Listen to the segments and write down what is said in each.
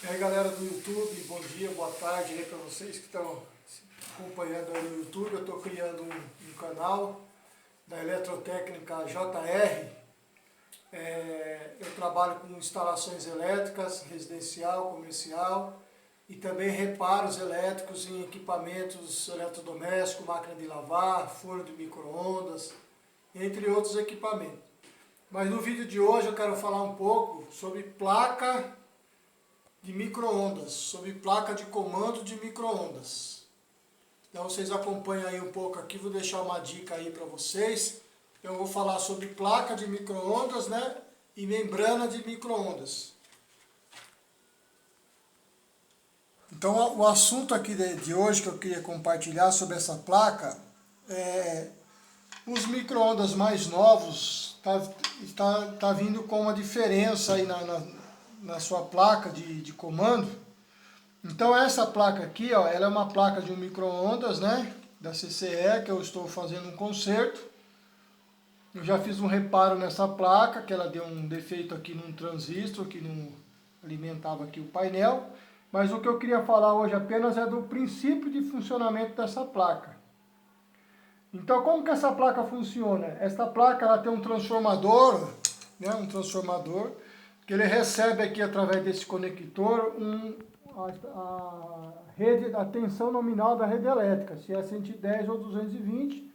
E aí galera do YouTube, bom dia, boa tarde aí para vocês que estão acompanhando aí no YouTube. Eu estou criando um canal da Eletrotécnica JR. Eu trabalho com instalações elétricas, residencial, comercial e também reparos elétricos em equipamentos eletrodomésticos, máquina de lavar, forno de micro-ondas, entre outros equipamentos. Mas no vídeo de hoje eu quero falar um pouco sobre placa de micro-ondas, sobre placa de comando de micro-ondas. Então vocês acompanhem aí um pouco aqui, vou deixar uma dica aí para vocês. Eu vou falar sobre placa de micro-ondas, né, e membrana de micro-ondas. Então o assunto aqui de hoje que eu queria compartilhar sobre essa placa é os micro-ondas mais novos tá vindo com uma diferença aí na sua placa de comando. Então essa placa aqui, ó, ela é uma placa de um micro-ondas, né, da CCE, que eu estou fazendo um conserto. Eu já fiz um reparo nessa placa, que ela deu um defeito aqui num transistor, que não alimentava aqui o painel. Mas o que eu queria falar hoje apenas é do princípio de funcionamento dessa placa. Então como que essa placa funciona? Essa placa ela tem um transformador, né, que ele recebe aqui através desse conector a tensão nominal da rede elétrica, se é 110 ou 220,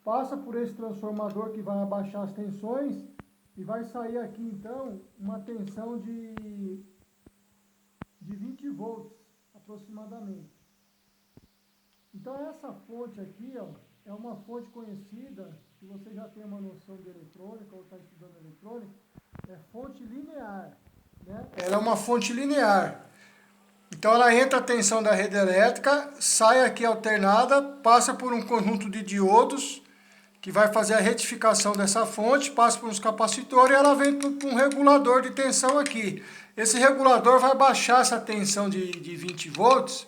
passa por esse transformador que vai abaixar as tensões e vai sair aqui então uma tensão de 20 volts aproximadamente. Então essa fonte aqui, ó, é uma fonte conhecida, se você já tem uma noção de eletrônica ou está estudando eletrônica, é fonte linear, né? Ela é uma fonte linear. Então ela entra a tensão da rede elétrica, sai aqui alternada, passa por um conjunto de diodos que vai fazer a retificação dessa fonte, passa por uns capacitores e ela vem para um regulador de tensão aqui. Esse regulador vai baixar essa tensão de 20 volts,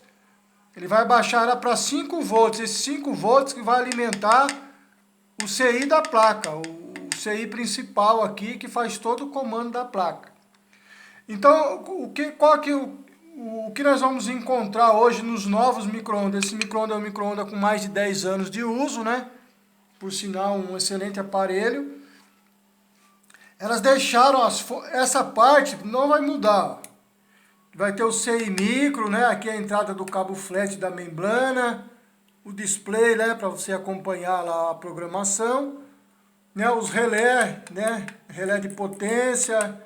ele vai baixar ela para 5 volts, esses 5 volts que vai alimentar o CI da placa, o CI principal aqui que faz todo o comando da placa. Então, o que nós vamos encontrar hoje nos novos micro-ondas? Esse micro-ondas é um micro-ondas com mais de 10 anos de uso, né? Por sinal, um excelente aparelho. Elas deixaram essa parte, não vai mudar. Vai ter o CI micro, né? Aqui é a entrada do cabo flat da membrana, o display, né? Para você acompanhar lá a programação, né? Os relé, né? Relé de potência,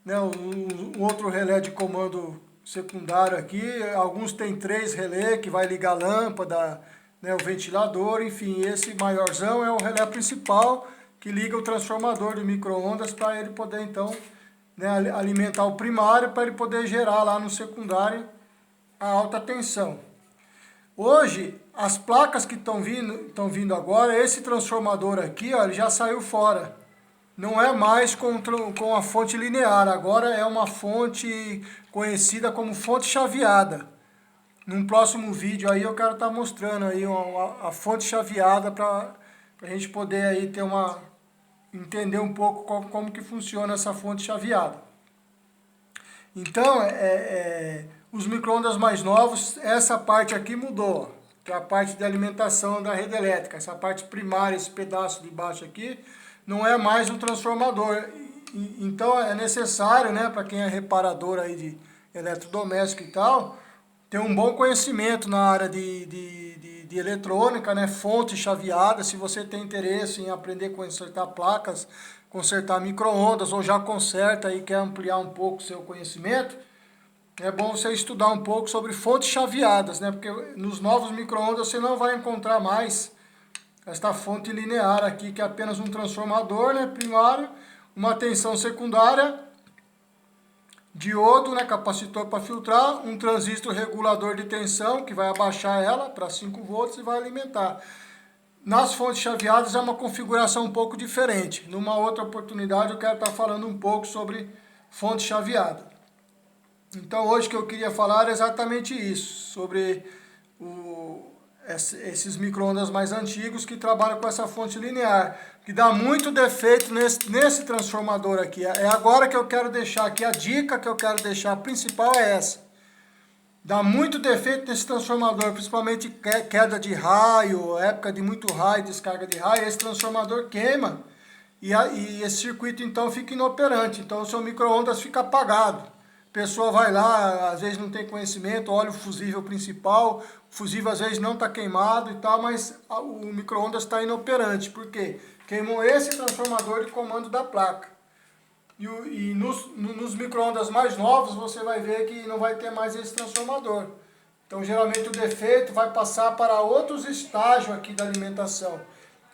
né? O outro relé de comando secundário aqui. Alguns tem 3 relé que vai ligar a lâmpada, né? O ventilador, enfim. Esse maiorzão é o relé principal que liga o transformador de micro-ondas para ele poder então, né, alimentar o primário para ele poder gerar lá no secundário a alta tensão. Hoje, as placas que estão vindo agora, esse transformador aqui, ó, ele já saiu fora. Não é mais com a fonte linear, agora é uma fonte conhecida como fonte chaveada. Num próximo vídeo aí eu quero estar mostrando aí a fonte chaveada para a gente poder aí entender um pouco como que funciona essa fonte chaveada. Então, os micro-ondas mais novos, essa parte aqui mudou, que é a parte de alimentação da rede elétrica. Essa parte primária, esse pedaço de baixo aqui, não é mais um transformador. Então, é necessário, né, para quem é reparador aí de eletrodoméstico e tal, ter um bom conhecimento na área de eletrônica, né, fonte chaveada. Se você tem interesse em aprender a consertar placas, consertar micro-ondas ou já conserta e quer ampliar um pouco o seu conhecimento, é bom você estudar um pouco sobre fontes chaveadas, né, porque nos novos micro-ondas você não vai encontrar mais esta fonte linear aqui, que é apenas um transformador, né, primário, uma tensão secundária, diodo, né, capacitor para filtrar, um transistor regulador de tensão que vai abaixar ela para 5 volts e vai alimentar. Nas fontes chaveadas é uma configuração um pouco diferente. Numa outra oportunidade eu quero estar falando um pouco sobre fonte chaveada. Então hoje que eu queria falar é exatamente isso, sobre esses micro-ondas mais antigos que trabalham com essa fonte linear, que dá muito defeito nesse transformador aqui. É agora que eu quero deixar aqui, a dica que eu quero deixar principal é essa. Dá muito defeito nesse transformador, principalmente queda de raio, época de muito raio, descarga de raio, esse transformador queima e esse circuito então fica inoperante, então o seu micro-ondas fica apagado. A pessoa vai lá, às vezes não tem conhecimento, olha o fusível principal, o fusível às vezes não está queimado e tal, mas o micro-ondas está inoperante. Por quê? Queimou esse transformador de comando da placa. E nos micro-ondas mais novos você vai ver que não vai ter mais esse transformador. Então geralmente o defeito vai passar para outros estágios aqui da alimentação.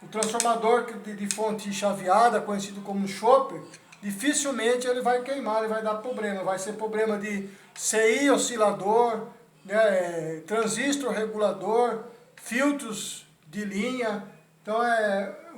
O transformador de fonte chaveada, conhecido como chopper, dificilmente ele vai queimar, ele vai dar problema. Vai ser problema de CI oscilador, né, transistor regulador, filtros de linha. Então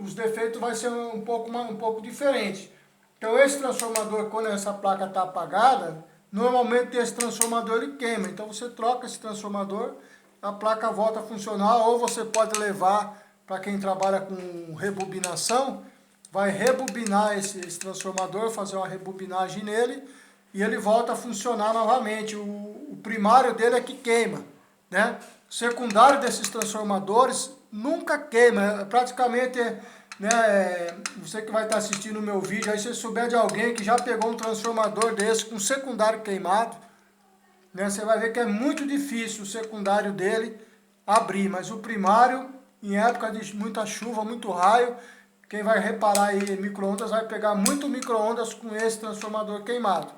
os defeitos vai ser um pouco diferente. Então esse transformador, quando essa placa está apagada, normalmente esse transformador ele queima. Então você troca esse transformador, a placa volta a funcionar, ou você pode levar para quem trabalha com rebobinação, vai rebobinar esse transformador, fazer uma rebobinagem nele, e ele volta a funcionar novamente. O primário dele é que queima, né? O secundário desses transformadores nunca queima, praticamente... Né, você que vai estar assistindo o meu vídeo, aí se souber de alguém que já pegou um transformador desse com secundário queimado, né, você vai ver que é muito difícil o secundário dele abrir, mas o primário, em época de muita chuva, muito raio, quem vai reparar aí micro-ondas vai pegar muito micro-ondas com esse transformador queimado.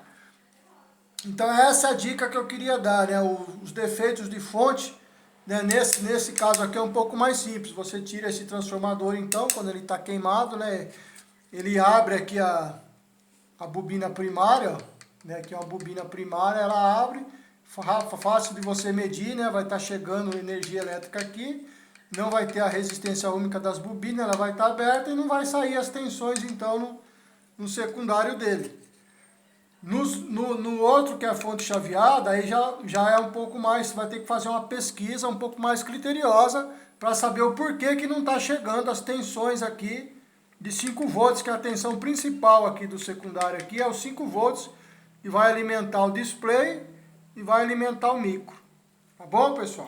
Então essa é a dica que eu queria dar, né, os defeitos de fonte. Né, nesse caso aqui é um pouco mais simples, você tira esse transformador então, quando ele está queimado, né, ele abre aqui a bobina primária, né, que é uma bobina primária, ela abre, fácil de você medir, né, vai estar chegando energia elétrica aqui, não vai ter a resistência única das bobinas, ela vai estar aberta e não vai sair as tensões então no secundário dele. No outro, que é a fonte chaveada, aí já é um pouco mais, você vai ter que fazer uma pesquisa um pouco mais criteriosa para saber o porquê que não está chegando as tensões aqui de 5 volts, que é a tensão principal aqui do secundário aqui, é os 5 volts, e vai alimentar o display e vai alimentar o micro. Tá bom, pessoal?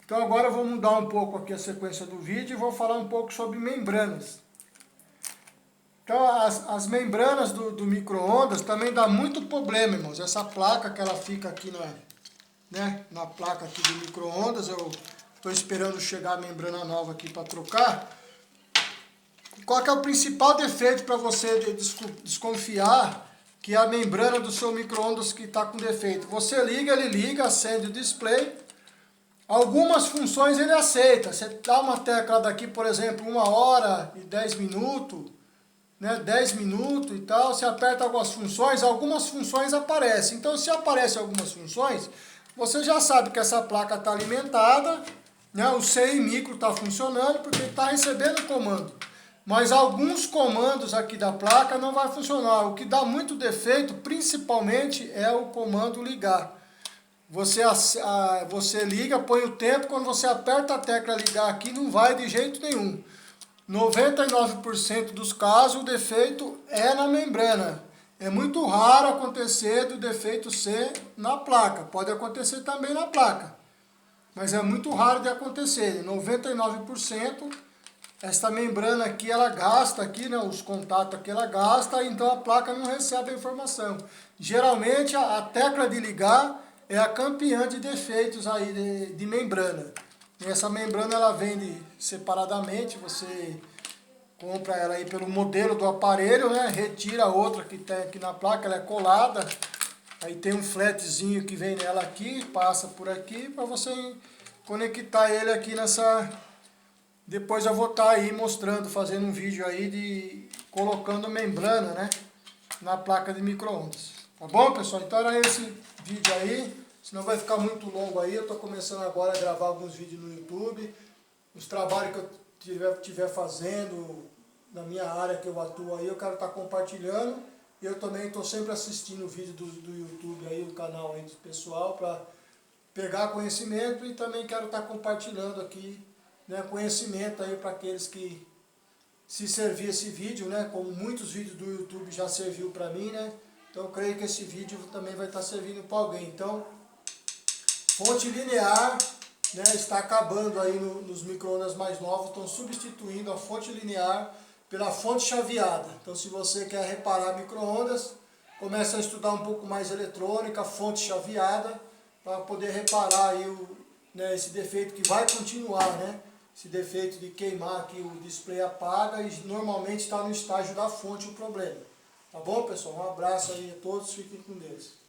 Então agora eu vou mudar um pouco aqui a sequência do vídeo e vou falar um pouco sobre membranas. Então, as membranas do micro-ondas também dá muito problema, irmãos. Essa placa que ela fica aqui na placa aqui do micro-ondas, eu estou esperando chegar a membrana nova aqui para trocar. Qual que é o principal defeito para você desconfiar que é a membrana do seu micro-ondas que está com defeito? Você liga, ele liga, acende o display. Algumas funções ele aceita. Você dá uma tecla daqui, por exemplo, 1 hora e 10 minutos, né, 10 minutos e tal, você aperta algumas funções aparecem. Então, se aparecem algumas funções, você já sabe que essa placa está alimentada, né, o CI micro está funcionando, porque está recebendo comando. Mas alguns comandos aqui da placa não vai funcionar. O que dá muito defeito, principalmente, é o comando ligar. Você liga, põe o tempo, quando você aperta a tecla ligar aqui, não vai de jeito nenhum. 99% dos casos o defeito é na membrana. É muito raro acontecer do defeito ser na placa. Pode acontecer também na placa, mas é muito raro de acontecer. 99%, esta membrana aqui ela gasta aqui, né, os contatos aqui ela gasta, então a placa não recebe a informação. Geralmente a tecla de ligar é a campeã de defeitos aí de membrana. Essa membrana ela vende separadamente, você compra ela aí pelo modelo do aparelho, né? Retira a outra que tem aqui na placa, ela é colada. Aí tem um flatzinho que vem nela aqui, passa por aqui para você conectar ele aqui nessa... Depois eu vou estar aí mostrando, fazendo um vídeo aí de colocando membrana, né, na placa de micro-ondas. Tá bom, pessoal? Então era esse vídeo aí. Senão vai ficar muito longo aí. Eu estou começando agora a gravar alguns vídeos no YouTube. Os trabalhos que eu estiver fazendo na minha área que eu atuo aí, eu quero estar compartilhando. E eu também estou sempre assistindo o vídeo do YouTube aí, do canal aí do pessoal, para pegar conhecimento, e também quero estar compartilhando aqui, né, conhecimento aí para aqueles que se servir esse vídeo, né, como muitos vídeos do YouTube já serviu para mim, né. Então eu creio que esse vídeo também vai estar servindo para alguém. Então, Fonte linear, né, está acabando aí nos micro-ondas mais novos, estão substituindo a fonte linear pela fonte chaveada. Então se você quer reparar micro-ondas, começa a estudar um pouco mais eletrônica, fonte chaveada, para poder reparar aí né, esse defeito que vai continuar, né? Esse defeito de queimar que o display apaga e normalmente está no estágio da fonte o problema. Tá bom, pessoal? Um abraço aí a todos, fiquem com Deus.